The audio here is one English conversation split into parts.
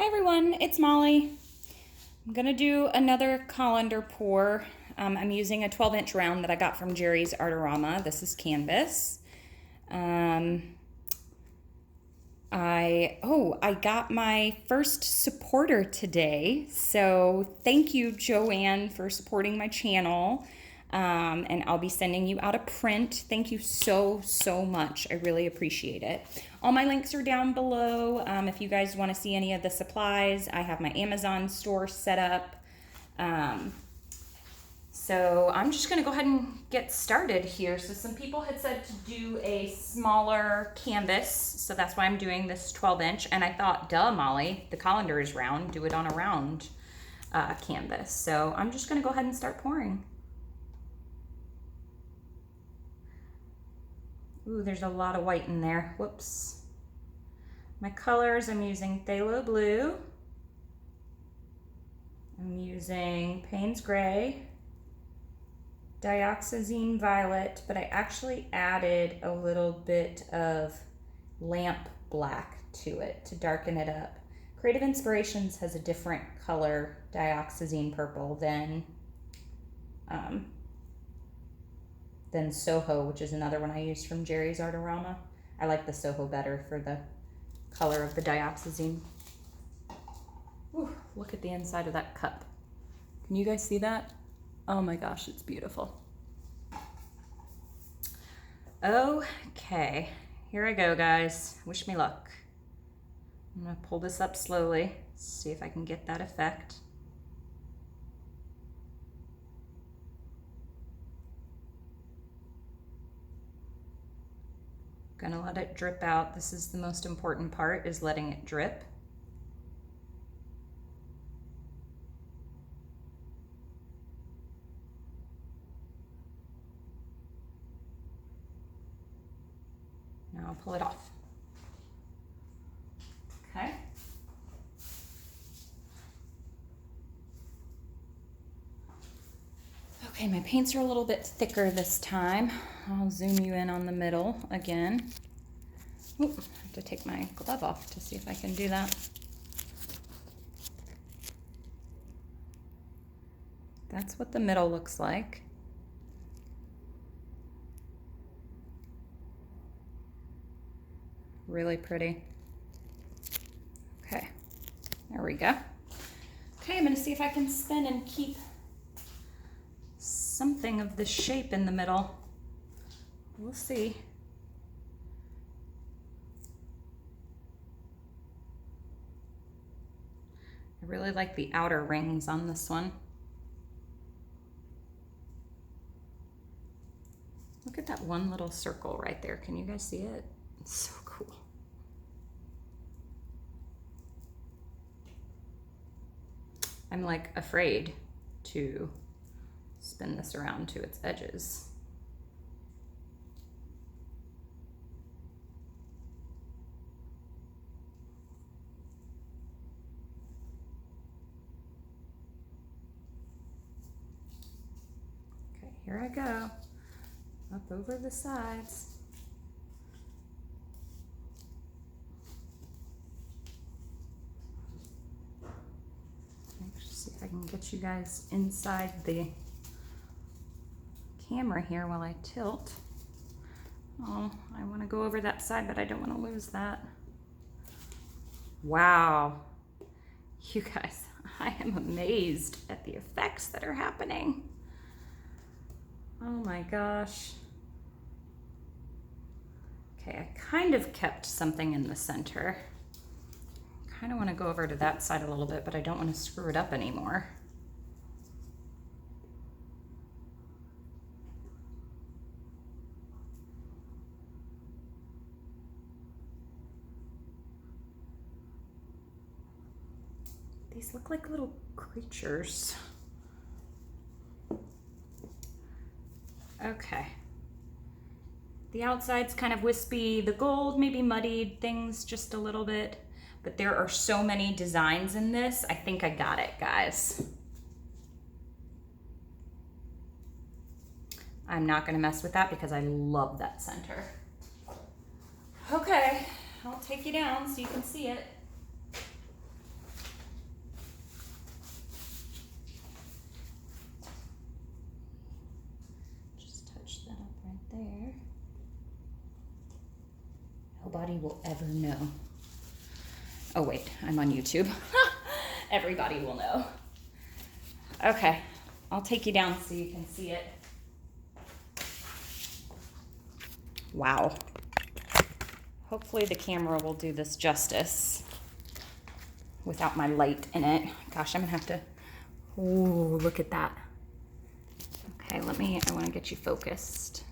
Hi everyone, it's Molly. I'm gonna do another colander pour. I'm using a 12-inch round that I got from Jerry's Artorama. This is canvas. I got my first supporter today. So thank you, Joanne, for supporting my channel. And I'll be sending you out a print. Thank you so much. I really appreciate it. All my links are down below. If you guys want to see any of the supplies, I have my Amazon store set up. So I'm just going to go ahead and get started here. So some people had said to do a smaller canvas, so that's why I'm doing this 12-inch. And I thought, duh, Molly, the colander is round. Do it on a round canvas. So I'm just going to go ahead and start pouring. Ooh, there's a lot of white in there. Whoops. My colors, I'm using phthalo blue. I'm using Payne's gray, dioxazine violet, but I actually added a little bit of lamp black to it to darken it up. Creative Inspirations has a different color dioxazine purple than Soho, which is another one I used from Jerry's Artorama. I like the Soho better for the color of the dioxazine. Ooh, look at the inside of that cup. Can you guys see that? Oh my gosh, it's beautiful. Okay, here I go, guys. Wish me luck. I'm gonna pull this up slowly, see if I can get that effect. Gonna let it drip out. This is the most important part, is letting it drip. Now I'll pull it off. Okay. Okay, my paints are a little bit thicker this time. I'll zoom you in on the middle again. Ooh, I have to take my glove off to see if I can do that. That's what the middle looks like. Really pretty. Okay, there we go. Okay, I'm gonna see if I can spin and keep something of the shape in the middle. We'll see. I really like the outer rings on this one. Look at that one little circle right there. Can you guys see it? It's so cool. I'm like afraid to spin this around to its edges. Okay, here I go. Up over the sides. Let's see if I can get you guys inside the camera here while I tilt. Oh, I want to go over that side, but I don't want to lose that. Wow. You guys, I am amazed at the effects that are happening. Oh my gosh. Okay, I kind of kept something in the center. Kind of want to go over to that side a little bit, but I don't want to screw it up anymore. These look like little creatures. Okay. The outside's kind of wispy. The gold maybe muddied things just a little bit, but there are so many designs in this. I think I got it, guys. I'm not gonna mess with that because I love that center. Okay, I'll take you down so you can see it. everybody will ever know. Oh wait, I'm on YouTube. Everybody will know. Okay, I'll take you down so you can see it. Wow. Hopefully the camera will do this justice without my light in it. Gosh, I'm gonna have to, ooh, look at that. Okay, I wanna get you focused.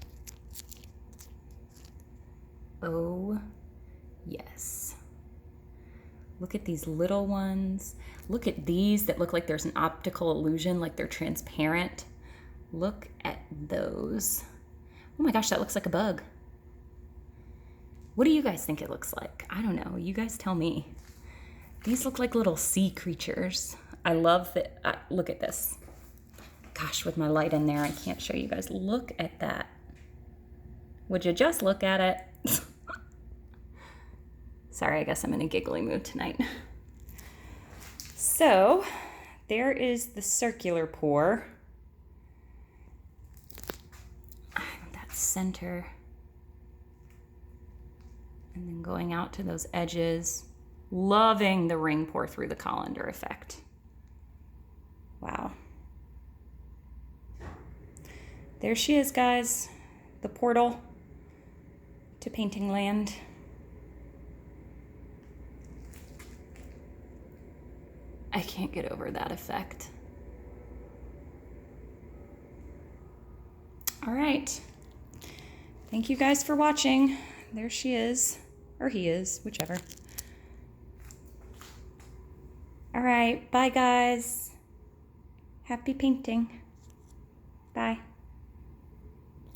Oh, yes. Look at these little ones. Look at these that look like there's an optical illusion, like they're transparent. Look at those. Oh my gosh, that looks like a bug. What do you guys think it looks like? I don't know. You guys tell me. These look like little sea creatures. I love that. Look at this. Gosh, with my light in there, I can't show you guys. Look at that. Would you just look at it? Sorry, I guess I'm in a giggly mood tonight. So, there is the circular pour. That center. And then going out to those edges. Loving the ring pour through the colander effect. Wow. There she is, guys. The portal to painting land. I can't get over that effect. All right. Thank you guys for watching. There she is, or he is, whichever. All right, bye guys. Happy painting. Bye.